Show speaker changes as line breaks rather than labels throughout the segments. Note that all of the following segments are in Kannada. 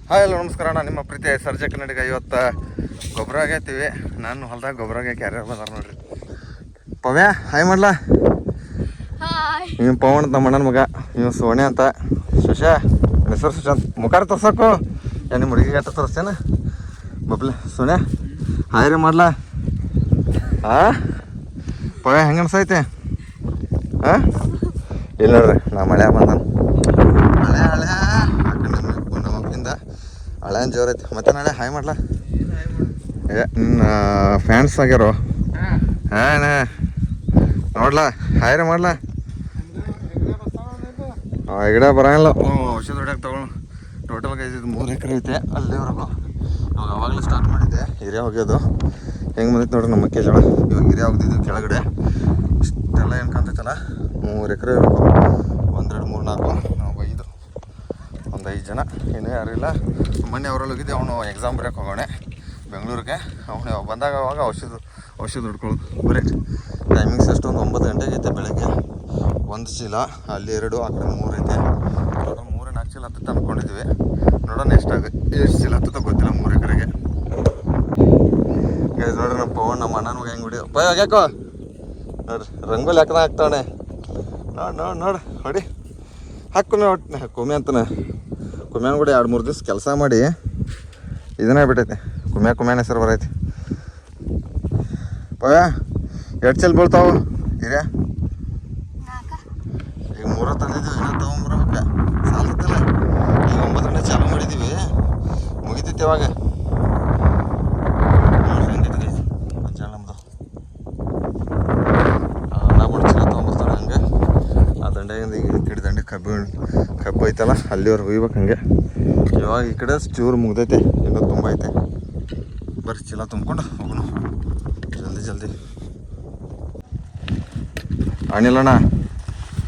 ಹಾಯ್ ಹಲೋ ನಮಸ್ಕಾರ. ನಾನು ನಿಮ್ಮ ಪ್ರೀತಿಯ ಸರ್ಜಾ ಕನ್ನಡಿಗ. ಇವತ್ತು ಗೊಬ್ಬರ ಆಗೈತೀವಿ. ನಾನು ಹೊಲ್ದಾಗ ಗೊಬ್ಬರ ಆಗೈಕೆ ಯಾರ್ಯಾರು ಬಂದಾರ ನೋಡ್ರಿ. ಪವ್ಯ ಹಾಯ್ ಮಾಡ್ಲಾ. ಇವ್ ಪವನ್ ನಮ್ಮ ಅಣ್ಣನ ಮಗ, ಇವ್ ಸೋಣೆ ಅಂತ. ಸುಶಾ ಹೆಸರು ಸುಶಾಂತ್. ಮುಖಾರ ತೋರ್ಸಕ್ಕು ನಿಮ್ಮ ಹುಡುಗಿಗೆ ಆಟ ತೋರಿಸ್ತೇನ. ಬಬ್ಲೆ ಸೋಣ್ಯಾ ಹಾಯ್ ರೀ ಮಾಡ್ಲಾ. ಪವ್ಯ ಹೆಂಗೆ ಅನ್ಸೈತೆ? ಇಲ್ಲ ನೋಡ್ರಿ ನಾ ಮಳೆ ಬಂದಾನ. ಹಳೆ ನಮ್ಮಪ್ಪಿಂದ ಹಳೆನ್ ಜೋರ್ ಐತಿ. ಮತ್ತೆ ನಾಳೆ ಹಾಯ್ ಮಾಡ್ಲಾ. ನಿನ್ನ ಫ್ಯಾನ್ಸ್ ಆಗ್ಯಾರೋ. ನೋಡ್ಲಾ ಹಾಯ್ ರೀ ಮಾಡ್ಲಾ. ಗಿಡ ಬರೋಂಗಿಲ್ಲ. ಔಷಧ ಹೊಡ್ಯಾಕ ತಗೊಂಡು ಟೋಟಲ್ ಇದು 3 ಎಕರೆ ಐತೆ. ಅಲ್ಲಿವರೆಗೂ ಇವಾಗ ಅವಾಗಲೇ ಸ್ಟಾರ್ಟ್ ಮಾಡಿದ್ದೆ ಹಿರಿಯ ಹೋಗ್ಯೋದು. ಹೆಂಗೆ ಬಂದೈತೆ ನೋಡ್ರಿ ನಮ್ಮ ಮೆಕ್ಕೆಜೋಳ. ಇವಾಗ ಹಿರಿಯ ಹೋಗ್ತಿದ್ದು ಕೆಳಗಡೆ ಇಷ್ಟೆಲ್ಲ ಏನು ಕಾಣ್ತೈತಲ್ಲ 3 ಎಕರೆ ಇರಬೇಕು. 1 2 3 4 ನಾವು 5 ಒಂದು 5 ಜನ. ಇನ್ನೂ ಯಾರು ಇಲ್ಲ. ಮೊನ್ನೆ ಅವರಲ್ಲಿ ಹೋಗಿದ್ದೆ. ಅವನು ಎಕ್ಸಾಮ್ ಬರೆಯೋಕೆ ಹೋಗೋಣೆ ಬೆಂಗಳೂರಿಗೆ. ಅವನು ಬಂದಾಗ ಅವಾಗ ಔಷಧ ಹೊಡ್ಕೊಳ್ಳೋದು. ಬರೀ ಟೈಮಿಂಗ್ಸ್ ಎಷ್ಟು ಒಂದು 9 ಗಂಟೆಗೆ ಐತೆ ಬೆಳಗ್ಗೆ. 1 ಚೀಲ, ಅಲ್ಲಿ 2, ಆ ಕಡೆ 3 ಐತೆ. 3-4 ಚೀಲ ಹತ್ತುತ್ತೆ ಅಂದ್ಕೊಂಡಿದ್ವಿ. ನೋಡೋಣ ಎಷ್ಟು ಚೀಲ ಹತ್ತುತ್ತೋ ಗೊತ್ತಿಲ್ಲ 3 ಎಕರೆಗೆ. ನೋಡ್ರಿ ನಮ್ಮ ಪವನ್ ನಮ್ಮ ಅಣ್ಣನ ಮಗ ಹೆಂಗೆ ಹೊಡಿಯೋ ಪಯ ಆಗ್ಯಾಕೋ ನೋಡ್ರಿ. ರಂಗೋಲಿ ಹಾಕದ ಹಾಕ್ತಾವಣೆ. ನೋಡು ಹೊಡಿ ಹಾಕು ಒಟ್ಟು ಕುಮ್ಮೆ ಅಂತಾನೆ. ಕುಮ್ಯಾನ ಕೂಡ 2-3 ದಿವ್ಸ ಕೆಲಸ ಮಾಡಿ ಇದನ್ನೇ ಬಿಟ್ಟೈತೆ. ಕುಮ್ಯಾನ ಹೆಸರು ಬರೈತಿ. ಪಯ ಎರಡು ಚಲ್ ಬೀಳ್ತಾವು ಹಿರಿಯ. ಈಗ 3 ತಂದಿದ್ದೀವಿ. ಇನ್ನೂ ತೊಗೊಂಬರ್ಬೇಕ ಸಾಲತ್ತಲ್ಲ. ಈಗ 9 ಗಂಟೆ ಚಾಲು ಮಾಡಿದ್ದೀವಿ. ಮುಗಿತೈತಿ ಯಾವಾಗ ನಮ್ಮದು ನಾ ಚೀಲ ತೊಗೊಂಬರ್ತಾನೆ. ಹಂಗೆ ಆ ದಂಡೆಯಿಂದ ಈಗ ಈ ಕಡೆ ದಂಡೆ ಕಬ್ಬು ಐತಲ್ಲ ಅಲ್ಲಿವರೆಗೆ ಒಯ್ಬೇಕು. ಹಂಗೆ ಇವಾಗ ಈ ಕಡೆ ಚೂರು ಮುಗ್ದೈತೆ. ಇನ್ನೂ ತುಂಬ ಐತೆ. ಬರ್ರಿ ಚೀಲ ತುಂಬ್ಕೊಂಡು ಹೋಗೋಣ ಜಲ್ದಿ. ಅಣ್ಣಿಲ್ಲಣ್ಣ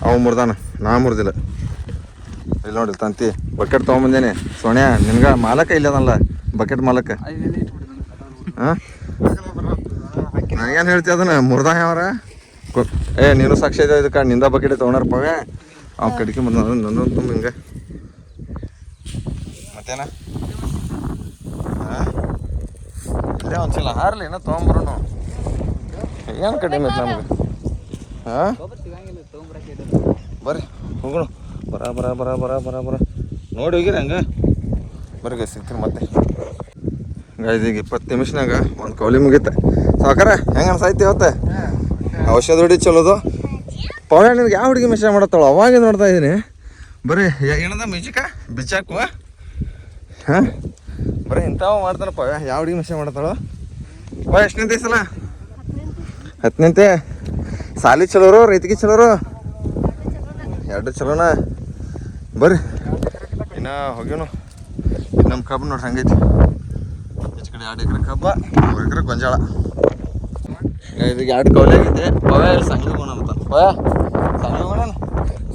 ಅವು ಮುರ್ದಾನ, ನಾ ಮುರ್ದಿಲ್ಲ. ಇಲ್ಲಿ ನೋಡಿ ತಂತಿ ಬಕೆಟ್ ತೊಗೊಂಬಂದೇನೆ. ಸೋಣ್ಯಾ ನಿನ್ಗೆ ಮಾಲಕ ಇಲ್ಲದಲ್ಲ, ಬಕೆಟ್ ಮಾಲಕ. ಹಾಂ ನನಗೇನು ಹೇಳ್ತಿ ಅದನ್ನ ಮುರ್ದ ಯಾವ್ರ ನೀನು ಸಾಕ್ಷಿ ಇದೆ. ಇದಕ್ಕೆ ನಿಂದ ಬಕೆಟ್ ತೊಗೊಂಡಾರಪ್ಪವೇ. ಅವ್ ಕಡಿಕೆ ಬಂದ ನನ್ನೊಂದು ತುಂಬ ಹಿಂಗೆ. ಮತ್ತೇನ ಇಲ್ಲೇ ಒಂದ್ಸಲ ಹಾರ್ಲಿ ಏನೋ ತೊಗೊಂಬರೋಣ. ಏನು ಕಡಿಮೆ ಐತೆ ನಮ್ಗೆ. ಬರ್ರಿ ಹೋಗೋಣ. ಬರ ನೋಡಿ ಹೋಗಿರಿ ಹಂಗೆ. ಬರ್ರಿ ಸಿಗ್ತೀನಿ ಮತ್ತೆ. ಈಗ 20 ನಿಮಿಷನಾಗ ಒಂದು ಕೌಲಿ ಮುಗೀತೆ. ಸಾಕಾರ ಹೆಂಗೆ ಅನ್ಸಾಯ್ತಿ ಇವತ್ತು? ಔಷಧ ಹೊಡಿ ಚಲೋದು. ಪವನ್ ನಿನ್ಗೆ ಯಾವ ಹುಡುಗಿ ಮೆಸೇಜ್ ಮಾಡತ್ತಾಳು ಅವಾಗ ನೋಡ್ತಾ ಇದ್ದೀನಿ. ಬರ್ರಿ ಏನದ ಮ್ಯೂಜಿಕ ಬಿಚ್ಚಾಕು. ಬರೀ ಇಂಥವು ಮಾಡ್ತಾನಪ್ಪ. ಯಾವ ಹುಡುಗಿ ಮೆಸೇಜ್ ಮಾಡತ್ತಾಳು? ಎಷ್ಟನೇ ಸಲ? 10ನೇ. ಸಾಲಿ ಚಲೋರು ರೈತಿಗೆ ಚಲೋರು 2 ಚಲೋನ. ಬರ್ರಿ ಇನ್ನು ಹೋಗ್ಯವನು. ನಮ್ಮ ಕಬ್ಬು ನೋಡ್ರಿ ಹಂಗೈತಿ. ಈಚೆ ಕಡೆ 2 ಎಕರೆ ಕಬ್ಬ, 3 ಎಕರೆ ಗೊಂಜಾಳ. ಇದಕ್ಕೆ 2 ಕೌಲಿ ಆಗೈತಿ. ಪವೇ ಸಂಗ್ಲಿ ಹೋಗೋಣ ಅಂತ. ಸಂಗ್ಲಿ ಹೋಗೋಣ.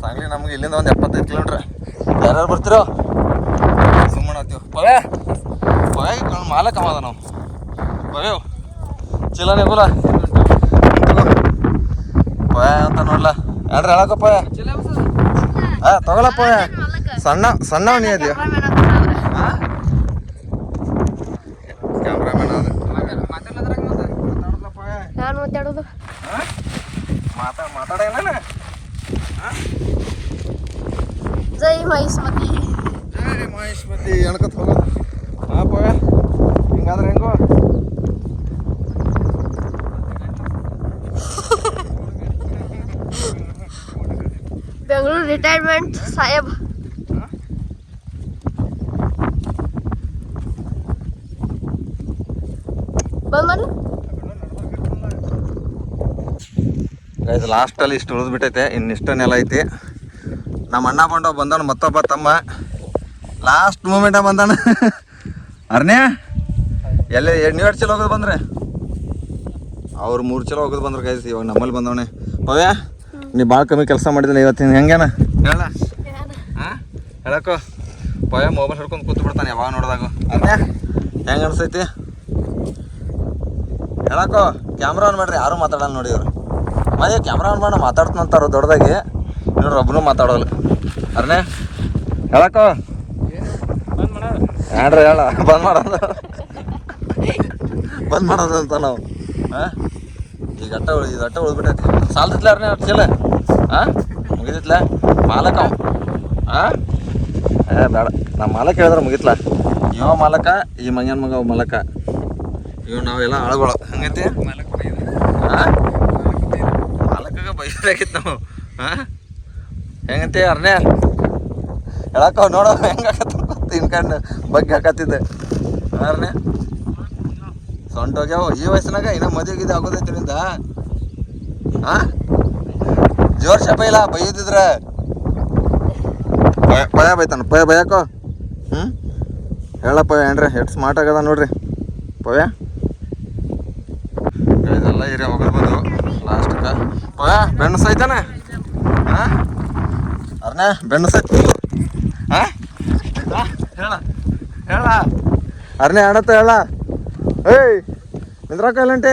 ಸಂಗ್ಲಿ ನಮ್ಗೆ ಇಲ್ಲಿಂದ ಒಂದು 75 ಕಿಲೋಮೀಟ್ರ್. ಯಾರ್ಯಾರು ಬರ್ತಿರೋ ಸುಮ್ಮನೆ ಹತ್ತೀವಿ. ಪವೇ ಮಾಲಕ ಅದ ನಾವು. ಪವೇ ಚೀಲನೇ ಹೋಗಲ್ಲ ಪಯ ಅಂತ ನೋಡ್ಲ. ಯಾಡ್ರಿ ಹೇಳಕಪ್ಪ. ತಗೊಳಪ್ಪ. ಸಣ್ಣ ನೀ ಅದೀಯ. ಕ್ಯಾಮ್ರಾಮನ್ ಅದ ಮಾತಾಡಲ್ಲ.
ಜೈ ಮಹಿಷ್ಮತಿ
ಎಣ್ಕತ್ ಹೋಗೋದು. ಪಯ ಹಿಂಗಾದ್ರೆ ಹೆಂಗೋ.
ಬೆಂಗಳೂರು ರಿಟೈರ್ಮೆಂಟ್ ಸಾಹೇಬ್.
ಇದು ಲಾಸ್ಟಲ್ಲಿ ಇಷ್ಟು ಉಳಿದು ಬಿಟ್ಟೈತೆ. ಇನ್ನಿಷ್ಟು ನೆಲ ಐತಿ. ನಮ್ಮ ಅಣ್ಣ ಬಂದವನು ಮತ್ತೊಬ್ಬ ತಮ್ಮ ಲಾಸ್ಟ್ ಮೂಮೆಂಟಾಗ ಬಂದಾನ. ಅರ್ನೇ ಎಲ್ಲಿ ನೀವು 2 ಚೀಲ ಹೋಗೋದು ಬಂದ್ರೆ ಅವ್ರು 3 ಚೀಲ ಹೋಗೋದು ಬಂದ್ರೆ ಗೈಸ್. ಇವಾಗ ನಮ್ಮಲ್ಲಿ ಬಂದವನೆ. ಪವ್ಯ ನೀ ಭಾಳ ಕಮ್ಮಿ ಕೆಲಸ ಮಾಡಿದಿಲ್ಲ ಇವತ್ತಿನ. ಹೆಂಗೇನ ಹೇಳ? ಹೇಳಕ್ಕೋ. ಪವ್ಯ ಮೊಬೈಲ್ ಹಿಡ್ಕೊಂಡು ಕೂತು ಬಿಡ್ತಾನೆ ಯಾವಾಗ ನೋಡಿದಾಗ. ಅರ್ನೇ ಹೆಂಗೆ ಅನಿಸ್ತೈತಿ ಹೇಳಕ್ಕೋ. ಕ್ಯಾಮ್ರಾ ಆನ್ ಮಾಡ್ರಿ. ಯಾರೂ ಮಾತಾಡಲ್ಲ ನೋಡಿ ಇವ್ರು. ಮತ್ತೆ ಕ್ಯಾಮ್ರಾ ಆನ್ ಮಾಡಿ ಮಾತಾಡ್ತಂತಾರ ದೊಡ್ಡದಾಗಿ. ಇನ್ನೊಂದು ಒಬ್ಬನು ಮಾತಾಡೋಲ್ಲ. ಅರ್ನೇ ಹೇಳಕ್ಕೋ. ಏನ್ರಿ ಹೇಳ ಬಂದ್ ಮಾಡೋದು ಬಂದ್ ಮಾಡೋದು ಅಂತ ನಾವು ಹಾಂ ಈಗ ಅಟ್ಟ ಉಳ್ಬಿಟ್ಟೈತಿ ಸಾಲ್ದಿತ್ಲ ಅರ್ನೇ ಅಷ್ಟು ಚೀಲ ಹಾಂ ಮುಗಿದಿತ್ಲ ಮಾಲಕ ಅವ ಹಾಂ ಬೇಡ ನಮ್ಮ ಮಾಲಕ ಹೇಳಿದ್ರೆ ಮುಗಿತ್ಲ ಇವ ಮಾಲಕ ಈ ಮಂಗನ ಮಗ ಅವ ಮಾಲಕ ಇವ್ ನಾವೆಲ್ಲ ಆಳುಗಳು ಹಂಗೈತಿ ಹಾಂ ಮಾಲಕಾಗ ಬೈದಾಗಿತ್ತು ನಾವು ಹಾಂ ಹೆಂಗಂತೆ ಅರ್ನೇ ಹೇಳಕ್ಕ ನೋಡೋ ಹೆಂಗಾಕತ್ತ ತಿನ್ಕಂಡು ಬಗ್ಗೆ ಹಾಕತ್ತಿದ್ದೆ ಅರ್ನೇ ಸೊಂಟ ಹೋಗ್ಯಾವ ಈ ವಯಸ್ಸಿನಾಗ ಇನ್ನೂ ಮದುವೆಗಿದೆ ಆಗೋದೈತಿ ನಿಂದ ಹಾಂ ಜೋರ್ ಶಪ ಇಲ್ಲ ಬೈಯೋದಿದ್ರೆ ಭಯ ಬೈತಾನ ಭಯಕ್ಕೋ ಹ್ಞೂ ಹೇಳಪ್ಪ ಏನ್ರಿ ಎಷ್ಟು ಸ್ಮಾರ್ಟ್ ಆಗದ ನೋಡ್ರಿ ಪವ್ಯ ಇದೆಲ್ಲ ಏರಿಯಾ ಹೋಗಿರ್ಬೋದು ಲಾಸ್ಟ್ಗೆ ಪವ್ಯ ಬೆಣ್ಣು ಸೈತಾನೆ ಹಾಂ ಅರ್ನೇ ಬೆಣ್ಣು ಸೈತ ಹಾಂ ಹೇಳ ಅರ್ನೇ ಆಡತ್ತ ಹೇಳ ಏಯ್ ನಿಂದ್ರಾಕ ಇಲ್ಲಂಟಿ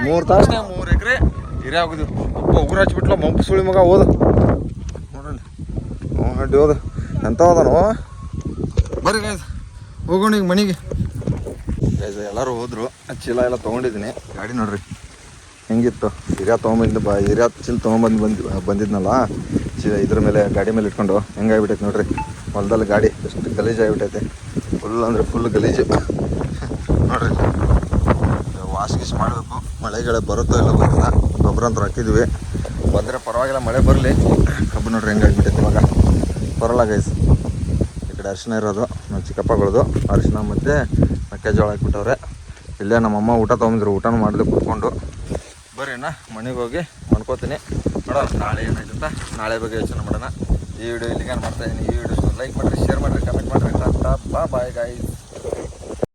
3 ತಾಸು 3 ಎಕರೆ ಹಿರಿಯ ಹೋಗಿದ್ವಿ ಅಪ್ಪ ಉಗುರು ಹಚ್ಬಿಟ್ಲ ಮಂಪು ಸುಳಿ ಮಗ ಓದು ನೋಡಲ್ಲಿ ಅಡ್ಡಿ ಓದು ಎಂತ ಹೋದನು ಬರ್ರಿ ಗೈಸ್ ಹೋಗೋಣ ಈಗ ಮನೆಗೆ ಗೈಸ್ ಎಲ್ಲರೂ ಹೋದ್ರು ಚೀಲ ಎಲ್ಲ ತೊಗೊಂಡಿದ್ದೀನಿ ಗಾಡಿ ನೋಡ್ರಿ ಹೆಂಗಿತ್ತು ಹಿರಿಯ ತೊಗೊಂಬಂದು ಹಿರಿಯ ಚೀಲ ಬಂದಿದ್ನಲ್ಲ ಚೀಲ ಇದ್ರ ಮೇಲೆ ಗಾಡಿ ಮೇಲೆ ಇಟ್ಕೊಂಡು ಹೆಂಗಾಗ್ಬಿಟ್ಟೈತೆ ನೋಡ್ರಿ ಹೊಲದಲ್ಲಿ ಗಾಡಿ ಎಷ್ಟು ಗಲೀಜು ಆಗಿಬಿಟ್ಟೈತೆ ಫುಲ್ ಅಂದರೆ ಫುಲ್ ಗಲೀಜು ನೋಡ್ರಿ ವಾಶ್ ಗೀಶ್ ಮಾಡಬೇಕು ಮಳೆಗಳ ಬರುತ್ತೋ ಇಲ್ಲ ಬರೋಲ್ಲ ಗೊಬ್ಬರ ಅಂತೂ ಹಾಕಿದ್ವಿ ಬಂದರೆ ಪರವಾಗಿಲ್ಲ ಮಳೆ ಬರಲಿ ಕಬ್ಬು ನೋಡ್ರಿ ಹೆಂಗಾಗಿಬಿಟ್ಟೈತೆ ಇವಾಗ ಬರೋಲ್ಲ ಗೈಸ್ ಈ ಕಡೆ ಅರಿಶಿನ ಇರೋದು ನಮ್ಮ ಚಿಕ್ಕಪ್ಪಗಳದು ಅರಿಶಿನ ಮತ್ತು ಮೆಕ್ಕೆಜೋಳ ಹಾಕ್ಬಿಟ್ಟವ್ರೆ ಇಲ್ಲೇ ನಮ್ಮಮ್ಮ ಊಟ ತೊಗೊಂಡಿದ್ರು ಊಟನೂ ಮಾಡಲಿ ಕುತ್ಕೊಂಡು ಬರ್ರಿ ನಾ ಮನೆಗೆ ಹೋಗಿ ಮನ್ಕೋತೀನಿ ನೋಡೋಣ ನಾಳೆ ಏನಾಯ್ತಂತ ನಾಳೆ ಬಗ್ಗೆ ಯೋಚನೆ ಮಾಡೋಣ ಈ ವಿಡಿಯೋ ಇಲ್ಲಿಗೆ ಮಾಡ್ತಾಯಿದ್ದೀನಿ ಈ ವಿಡಿಯೋ ಲೈಕ್ ಮಾಡಿರಿ ಶೇರ್ ಮಾಡಿರಿ ಕಮೆಂಟ್ ಮಾಡಿರಿ ಬಾಯ್ ಗಾಯ್ಸ್